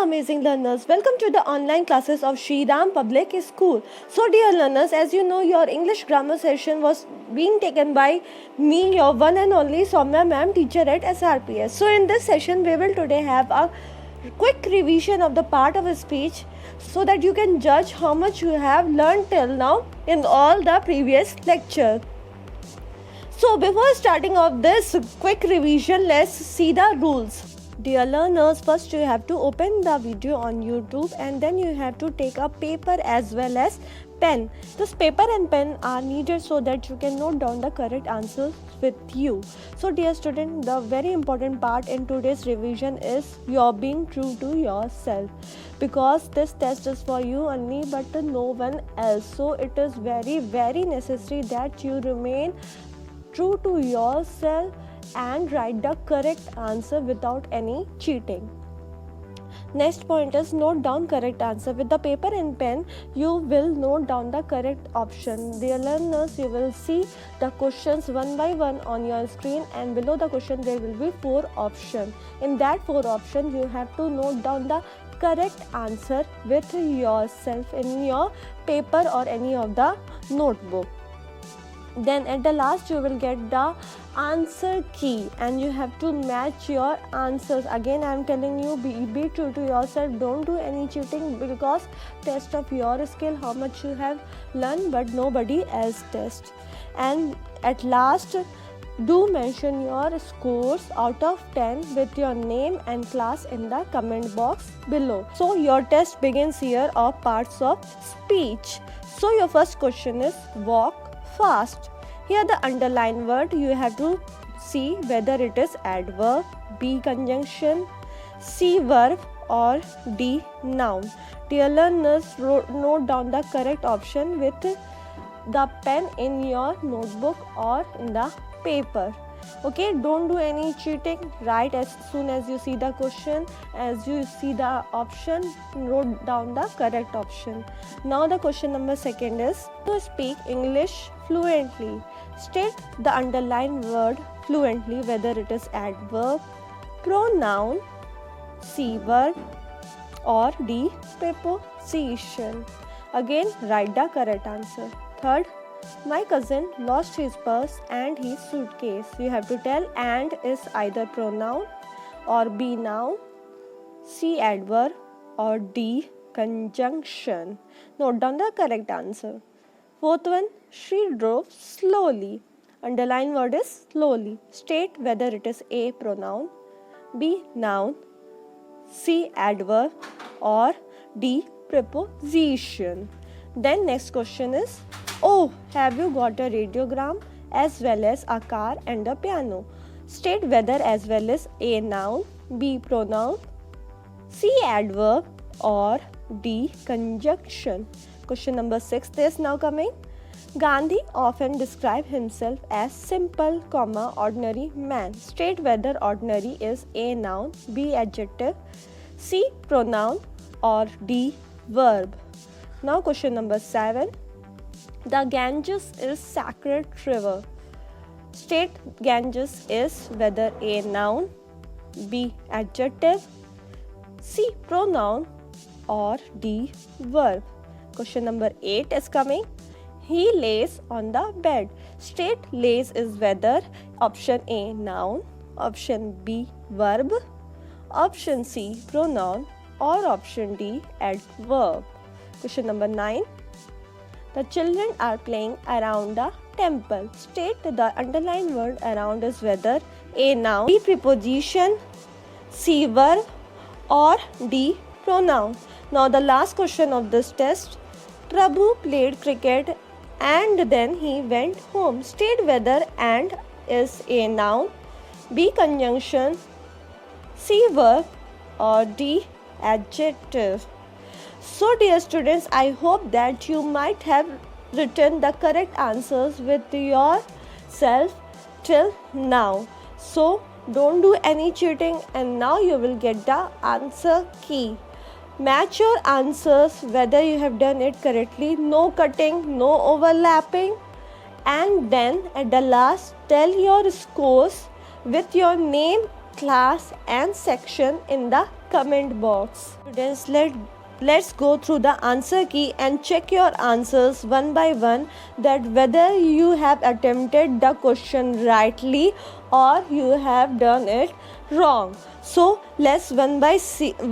amazing learners, welcome to the online classes of Shri Ram Public School. So dear learners, as you know, your English grammar session was being taken by me, your one and only Soumya ma'am, teacher at SRPS. So in this session, we will today have a quick revision of the part of a speech so that you can judge how much you have learned till now in all the previous lecture. So before starting off this quick revision, let's see the rules. Dear learners, first you have to open the video on YouTube and then you have to take a paper as well as pen. This paper and pen are needed so that you can note down the correct answers with you. So dear student, the very important part in today's revision is your being true to yourself, because this test is for you only but no one else. So it is very necessary that you remain true to yourself and write the correct answer without any cheating. Next point is note down correct answer. With the paper and pen, you will note down the correct option. Dear learners, you will see the questions one by one on your screen, and below the question there will be 4 options. In that 4 options, you have to note down the correct answer with yourself in your paper or any of the notebook. Then at the last you will get the answer key and you have to match your answers. Again I am telling you, be true to yourself, don't do any cheating, because test of your skill how much you have learned but nobody else test. And at last, do mention your scores out of 10 with your name and class in the comment box below. So your test begins here of parts of speech. So your first question is walk fast. Here the underlined word you have to see whether it is adverb, B conjunction, C verb or D noun. Dear learners, note down the correct option with the pen in your notebook or in the paper. Okay, don't do any cheating. Write as soon as you see the question, as you see the option, wrote down the correct option. Now the question number 2 is to speak English fluently. State the underlined word fluently, whether it is adverb, pronoun, C verb or D preposition. Again, write the correct answer. Third, my cousin lost his purse and his suitcase. You have to tell and is either pronoun or B noun, C adverb or D conjunction. Note down the correct answer. Fourth one, she drove slowly. Underline word is slowly. State whether it is A pronoun, B noun, C adverb or D preposition. Then next question is, oh, have you got a radiogram as well as a car and a piano? State whether as well as A noun, B pronoun, C adverb or D conjunction. Question number 6 is now coming. Gandhi often described himself as simple, ordinary man. State whether ordinary is A noun, B adjective, C pronoun or D verb. Now question number 7. The Ganges is sacred river. State Ganges is whether A noun, B adjective, C pronoun or D verb. Question number 8 is coming. He lays on the bed. State lays is whether option A noun, option B verb, option C pronoun or option D adverb. Question number 9. The children are playing around the temple. State the underlined word around is whether A noun, B preposition, C verb or D pronoun. Now the last question of this test. Prabhu played cricket and then he went home. State whether and is A noun, B conjunction, C verb or D adjective. So dear students, I hope that you might have written the correct answers with yourself till now. So don't do any cheating, and now you will get the answer key. Match your answers whether you have done it correctly, no cutting, no overlapping, and then at the last tell your scores with your name, class and section in the comment box. Students, let's go through the answer key and check your answers one by one, that whether you have attempted the question rightly or you have done it wrong. So let's one by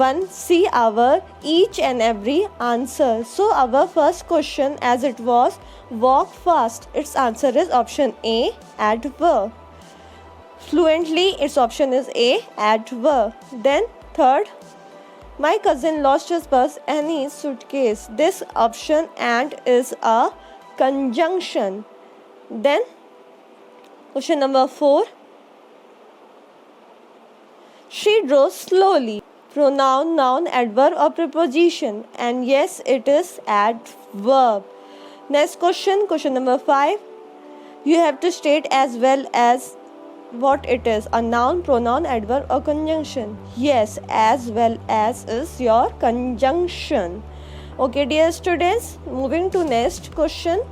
one see our each and every answer. So our first question, as it was walk fast, its answer is option A, adverb. Fluently, its option is A, adverb. Then third, my cousin lost his purse and his suitcase. This option and is a conjunction. Then question number 4, she drove slowly. Pronoun, noun, adverb or preposition? And yes, it is adverb. Next question, question number 5. You have to state as well as what it is, a noun, pronoun, adverb or conjunction. Yes, as well as is your conjunction. Okay, dear students, moving to next question.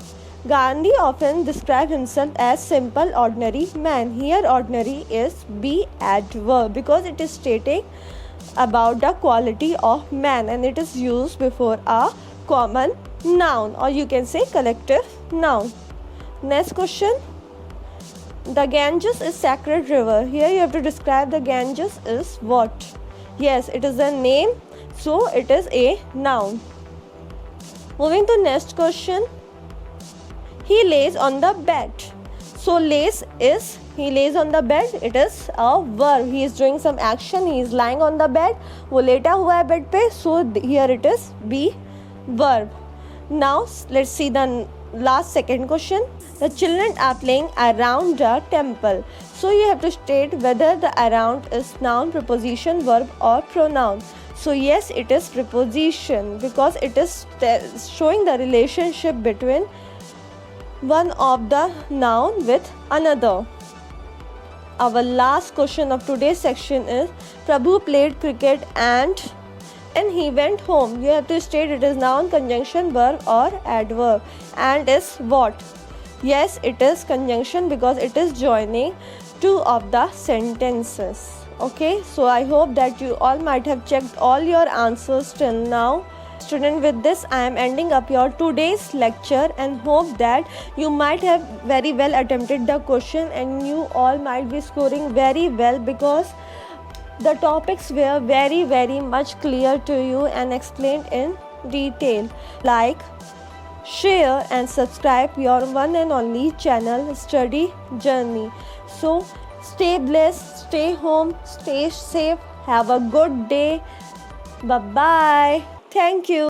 Gandhi often described himself as simple, ordinary man. Here ordinary is be adverb because it is stating about the quality of man and it is used before a common noun, or you can say collective noun. Next question. The Ganges is sacred river. Here you have to describe the Ganges is what? Yes, it is a name, so it is a noun. Moving to next question. He lays on the bed. So lays is he lays on the bed. It is a verb. He is doing some action. He is lying on the bed. वो लेटा हुआ है bed पे. So here it is be verb. Now let's see the last second question. The children are playing around the temple. So you have to state whether the around is noun, preposition, verb or pronoun. So yes, it is preposition because it is showing the relationship between one of the noun with another. Our last question of today's section is Prabhu played cricket and he went home. You have to state it is noun, conjunction, verb or adverb. And is what? Yes, it is conjunction because it is joining two of the sentences. Okay, so I hope that you all might have checked all your answers till now. Student, with this I am ending up your today's lecture and hope that you might have very well attempted the question and you all might be scoring very well because the topics were very much clear to you and explained in detail. Like, share and subscribe your one and only channel Study Journey. So stay blessed, stay home, stay safe, have a good day. Bye bye. Thank you.